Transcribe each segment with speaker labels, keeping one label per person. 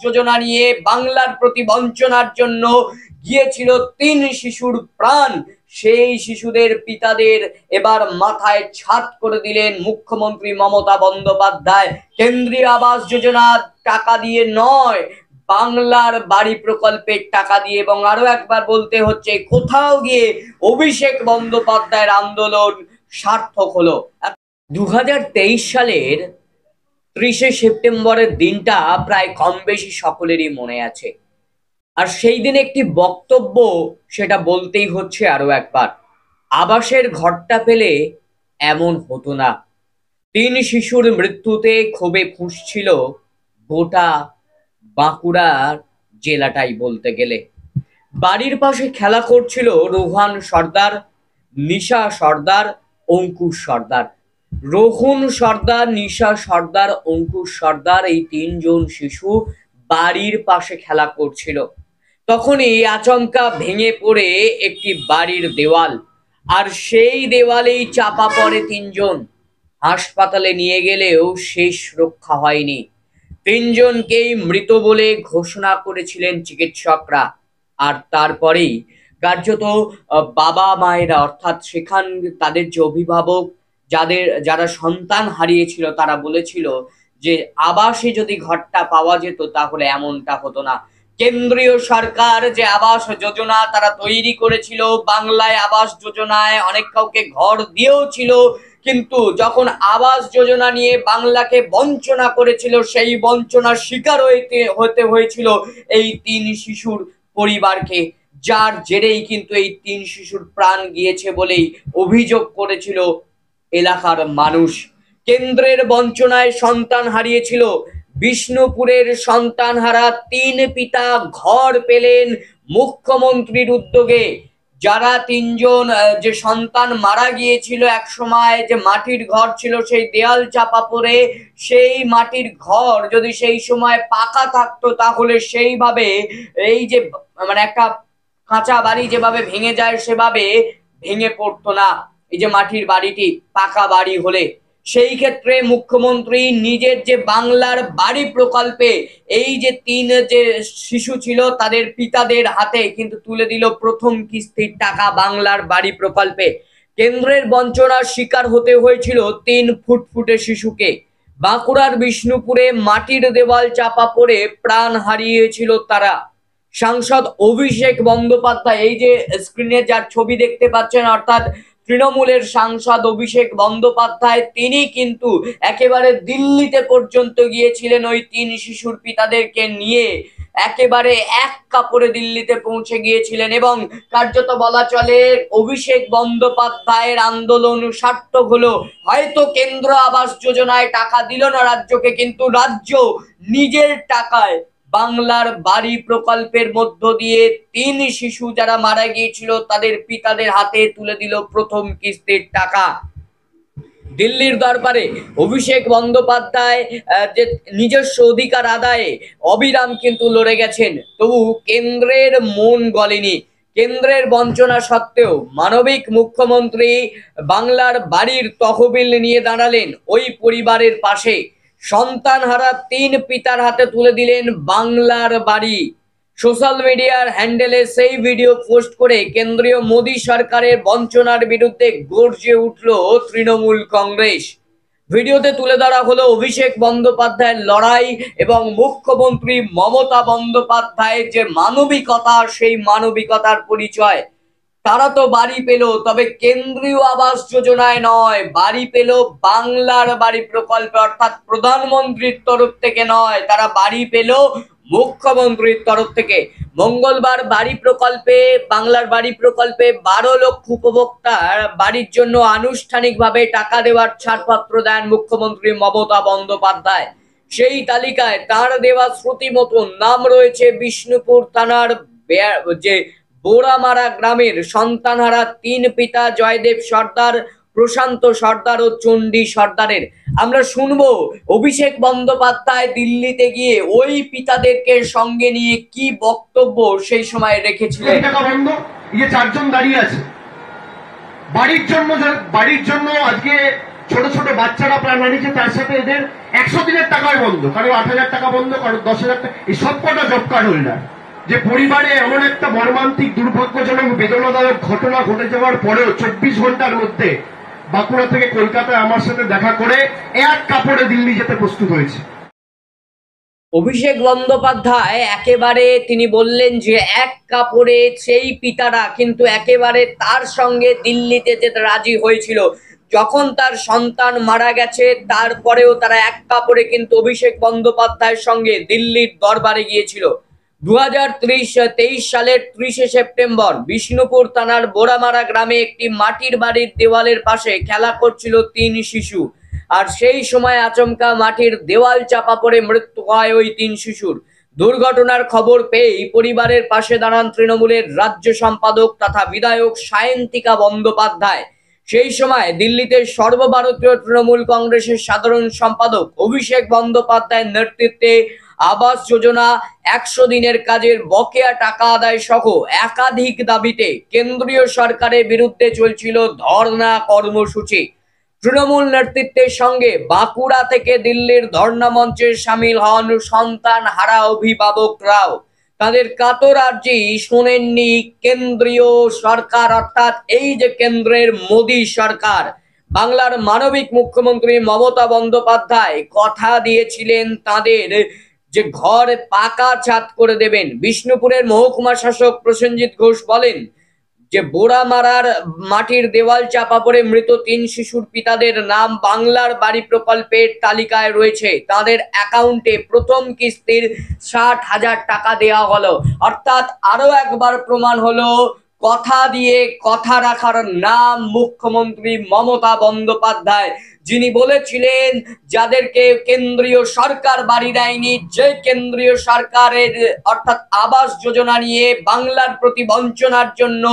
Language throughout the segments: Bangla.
Speaker 1: যোজনা নিয়ে বাংলার প্রতি বঞ্চনার জন্য গিয়েছিল ৩ শিশুর প্রাণ। সেই শিশুদের পিতাদের এবার মাথায় ছাদ করে দিলেন মুখ্যমন্ত্রী মমতা বন্দ্যোপাধ্যায়। কেন্দ্রীয় আবাস যোজনার টাকা দিয়ে নয়, বাংলার বাড়ি প্রকল্পের টাকা দিয়ে। এবং আরো একবার বলতে হচ্ছে, কোথাও গিয়ে অভিষেক বন্দ্যোপাধ্যায়ের আন্দোলন সার্থক হলো। 2023 সালের 30শে সেপ্টেম্বরের দিনটা প্রায় কম বেশি সকলেরই মনে আছে। আর সেই দিন একটি বক্তব্য, সেটা বলতেই হচ্ছে আরো একবার, আবাসের ঘরটা পেলে এমন হতো না। 3 শিশুর মৃত্যুতে ক্ষোভে ফুঁসছিল গোটা বাঁকুড়ার জেলাটাই বলতে গেলে। বাড়ির পাশে খেলা করছিল রোহান সর্দার, নিশা সর্দার, অঙ্কুশ সর্দার। রোহন সর্দার, নিশা সর্দার, অঙ্কুশ সর্দার, এই 3 জন শিশু বাড়ির পাশে খেলা করছিল। তখনই আচমকা ভেঙে পড়ে একটি বাড়ির দেওয়াল, আর সেই দেওয়ালেই চাপা পড়ে 3 জন। হাসপাতালে নিয়ে গেলেও শেষ রক্ষা হয়নি। 3 জনকেই মৃত বলে ঘোষণা করেছিলেন চিকিৎসকরা। আর তারপরেই কার্যত বাবা মায়েরা, অর্থাৎ সেখান তাদের যে অভিভাবক, যারা সন্তান হারিয়েছিল, তারা বলেছিল যে আবাসে যদি ঘরটা পাওয়া যেত তাহলে এমনটা হতো না। কেন্দ্রীয় সরকার যে আবাস যোজনা তারা তৈরি করেছিল, বাংলায় আবাস যোজনায় অনেক কাউকে ঘর দিয়েও ছিল, কিন্তু যখন আবাস যোজনা নিয়ে বাংলাকে বঞ্চনা করেছিল, সেই বঞ্চনার শিকার হতে হয়েছিল এই 3 শিশুর পরিবারকে, যার জেরেই কিন্তু এই 3 শিশুর প্রাণ গিয়েছে বলেই অভিযোগ করেছিল এলাকার মানুষ। কেন্দ্রের বঞ্চনায় সন্তান হারিয়েছিল বিষ্ণুপুরের সন্তানহারা 3 পিতা ঘর পেলেন মুখ্যমন্ত্রীর উদ্যোগে। যারা 3 জন যে সন্তান মারা গিয়েছিল এক সময়, যে মাটির ঘর ছিল সেই দেয়াল চাপা পড়ে, সেই মাটির ঘর যদি সেই সময় পাকা থাকতো তাহলে সেইভাবে এই যে মানে একটা কাঁচা বাড়ি যেভাবে ভেঙে যায় সেভাবে ভেঙে পড়তো না। এই যে মাটির বাড়িটি পাকা বাড়ি হলে, সেই ক্ষেত্রে মুখ্যমন্ত্রী নিজের যে বাংলার বাড়ি প্রকল্পে এই যে 3 যে শিশু ছিল তাদের পিতাদের হাতে কিন্তু তুলে দিল প্রথম কিস্তির টাকা বাংলার বাড়ি প্রকল্পে। কেন্দ্রের বঞ্চনার শিকার হতে হয়েছিল 3 ফুটফুটে শিশুকে। বাঁকুড়ার বিষ্ণুপুরে মাটির দেওয়াল চাপা পড়ে প্রাণ হারিয়েছিল তারা। সাংসদ অভিষেক বন্দ্যোপাধ্যায়, এই যে স্ক্রিনে যার ছবি দেখতে পাচ্ছেন, অর্থাৎ তৃণমূলের সাংসদ অভিষেক বন্দ্যোপাধ্যায়, তিনি কিন্তু একেবারে দিল্লিতে পর্যন্ত গিয়েছিলেন ওই 3 শিশুর পিতাদেরকে নিয়ে। একেবারে এক কাপড়ে দিল্লিতে পৌঁছে গিয়েছিলেন এবং কার্যত বলা চলে অভিষেক বন্দ্যোপাধ্যায়ের আন্দোলন সার্থক হলো। হয়তো কেন্দ্র আবাস যোজনায় টাকা দিল না রাজ্যকে, কিন্তু রাজ্য নিজের টাকায় বাংলার বাড়ি প্রকল্পের মধ্য দিয়ে 3 শিশু যারা মারা গিয়েছিল তাদের পিতাদের হাতে তুলে দিল প্রথম কিস্তির টাকা। দিল্লির দরবারে অভিষেক বন্দ্যোপাধ্যায় যে নিজস্ব অধিকার আদায়ে অবিরাম কিন্তু লড়ে গেছেন, তবু কেন্দ্রের মন গলেনি। কেন্দ্রের বঞ্চনা সত্ত্বেও মানবিক মুখ্যমন্ত্রী বাংলার বাড়ির তহবিল নিয়ে দাঁড়ালেন ওই পরিবারের পাশে। সন্তানহারা 3 পিতার হাতে তুলে দিলেন বাংলার বাড়ি। সোশ্যাল মিডিয়ার হ্যান্ডেলে সেই ভিডিও পোস্ট করে কেন্দ্রীয় মোদী সরকারের বঞ্চনার বিরুদ্ধে গর্জে উঠল তৃণমূল কংগ্রেস। ভিডিওতে তুলে ধরা হলো অভিষেক বন্দ্যোপাধ্যায়ের লড়াই এবং মুখ্যমন্ত্রী মমতা বন্দ্যোপাধ্যায়ের যে মানবিকতা, সেই মানবিকতার পরিচয়। তারা তো বাড়ি পেল, তবে কেন্দ্রীয় আবাস যোজনায় নয়, বাড়ি পেল বাংলার বাড়ি প্রকল্পে, অর্থাৎ প্রধানমন্ত্রীর তরফ থেকে নয়, তারা বাড়ি পেল মুখ্যমন্ত্রীর তরফ থেকে। মঙ্গলবার বাড়ি প্রকল্পে, বাংলার বাড়ি প্রকল্পে 12 লক্ষ উপভোক্তার বাড়ির জন্য আনুষ্ঠানিকভাবে টাকা দেওয়ার ছাড়পত্র দেন মুখ্যমন্ত্রী মমতা বন্দ্যোপাধ্যায়। সেই তালিকায় তার দেওয়া শ্রুতি মতন নাম রয়েছে বিষ্ণুপুর থানার যে বোরামারা গ্রামের সন্তানহারা 3 পিতা জয়দেব সর্দার, প্রশান্ত সর্দার ও চণ্ডী সর্দারের। আমরা শুনবো অভিষেক বন্দ্যোপাধ্যায় দিল্লিতে গিয়ে ওই পিতাদেরকে সঙ্গে নিয়ে কি বক্তব্য সেই সময় রেখেছিলেন।
Speaker 2: 4 জন দাঁড়িয়ে আছে বাড়ির জন্য আজকে ছোট ছোট বাচ্চারা প্রাণ হারিয়েছে, তার সাথে এদের 100 দিনের টাকায় বন্ধ, কারো 8,000 টাকা বন্ধ, কারো 10,000 টাকা, এই সবকটা জব কার্ড হোল্ডার। যে পরিবারে এমন একটা মর্মান্তিক দুর্ভাগ্যজনক বেদনাদায়ক ঘটনা ঘটে যাওয়ার পরেও 24 ঘন্টার মধ্যে বাঁকুড়া থেকে কলকাতায় আমার সাথে দেখা করে এক কাপড়ে দিল্লি যেতে প্রস্তুত হয়েছে।
Speaker 1: অভিষেক বন্দ্যোপাধ্যায় একেবারে তিনি বললেন যে এক কাপড়ে সেই পিতারা কিন্তু একেবারে তার সঙ্গে দিল্লিতে যেতে রাজি হয়েছিল। যখন তার সন্তান মারা গেছে তারপরেও তারা এক কাপড়ে কিন্তু অভিষেক বন্দ্যোপাধ্যায়ের সঙ্গে দিল্লির দরবারে গিয়েছিল। 2023 সালের 30 সেপ্টেম্বর বিষ্ণুপুর থানার বোরামারা গ্রামে একটি মাটির বাড়ির দেওয়ালের পাশে খেলা করছিল 3 শিশু। আর সেই সময় আচমকা মাটির দেওয়াল চাপা পড়ে মৃত্যু হয় ওই 3 শিশুর। দুর্ঘটনার খবর পেয়েই পরিবারের পাশে দাঁড়ান তৃণমূলের রাজ্য সম্পাদক তথা বিধায়ক সায়ন্তিকা বন্দ্যোপাধ্যায়। সেই সময় দিল্লিতে সর্বভারতীয় তৃণমূল কংগ্রেসের সাধারণ সম্পাদক অভিষেক বন্দ্যোপাধ্যায়ের নেতৃত্বে আবাস যোজনা, 100 দিনের কাজের বকেয়া টাকা আদায় সহ একাধিক দাবিতে কেন্দ্রীয় সরকারের বিরুদ্ধে চলছিল ধর্ণা কর্মসূচি। তৃণমূল নেতৃত্বের সঙ্গে বাঁকুড়া থেকে দিল্লির ধর্ণা মঞ্চে সামিল হন সন্তান হারা অভিভাবকরাও। তাদের কাতর আর্জি শোনেননি কেন্দ্রীয় সরকার, অর্থাৎ এই যে কেন্দ্রের মোদী সরকার। বাংলার মানবিক মুখ্যমন্ত্রী মমতা বন্দ্যোপাধ্যায় কথা দিয়েছিলেন তাদের যে ঘর পাকা ছাদ করে দেবেন। বিষ্ণুপুরের মহকুমা শাসক প্রসেনজিৎ ঘোষ বলেন যে বোরামারার মাটির দেওয়াল চাপা পড়ে মৃত 3 শিশুর পিতাদের নাম বাংলার বাড়ি প্রকল্পের তালিকায় রয়েছে। তাদের অ্যাকাউন্টে প্রথম কিস্তির 60,000 টাকা দেওয়া হলো। অর্থাৎ আরো একবার প্রমাণ হলো কথা দিয়ে কথা রাখার নাম মুখ্যমন্ত্রী মমতা বন্দ্যোপাধ্যায়, যিনি বলেছিলেন যাদেরকে কেন্দ্রীয় সরকার বাড়ি দেয়নি, যে কেন্দ্রীয় সরকারের অর্থাৎ আবাস যোজনা নিয়ে বাংলার প্রতি বঞ্চনার জন্য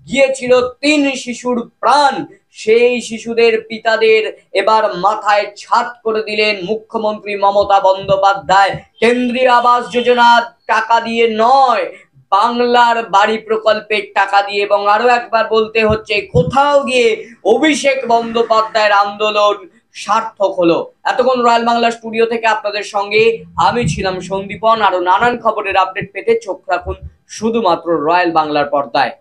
Speaker 1: গিয়েছিল 3 শিশুর প্রাণ, সেই শিশুদের পিতাদের এবার মাথায় ছাদ করে দিলেন মুখ্যমন্ত্রী মমতা বন্দ্যোপাধ্যায়। কেন্দ্রীয় আবাস যোজনার টাকা দিয়ে নয়, বাংলার বাড়ি প্রকল্পের টাকা দিয়ে। এবং আরো একবার বলতে হচ্ছে কোথাও গিয়ে অভিষেক বন্দ্যোপাধ্যায়ের আন্দোলন সার্থক হলো। এতক্ষণ রয়্যাল বাংলা স্টুডিও থেকে আপনাদের সঙ্গে আমি ছিলাম সন্দীপন। আরো নানান খবরের আপডেট পেতে চোখ রাখুন শুধুমাত্র রয়্যাল বাংলার পর্দায়।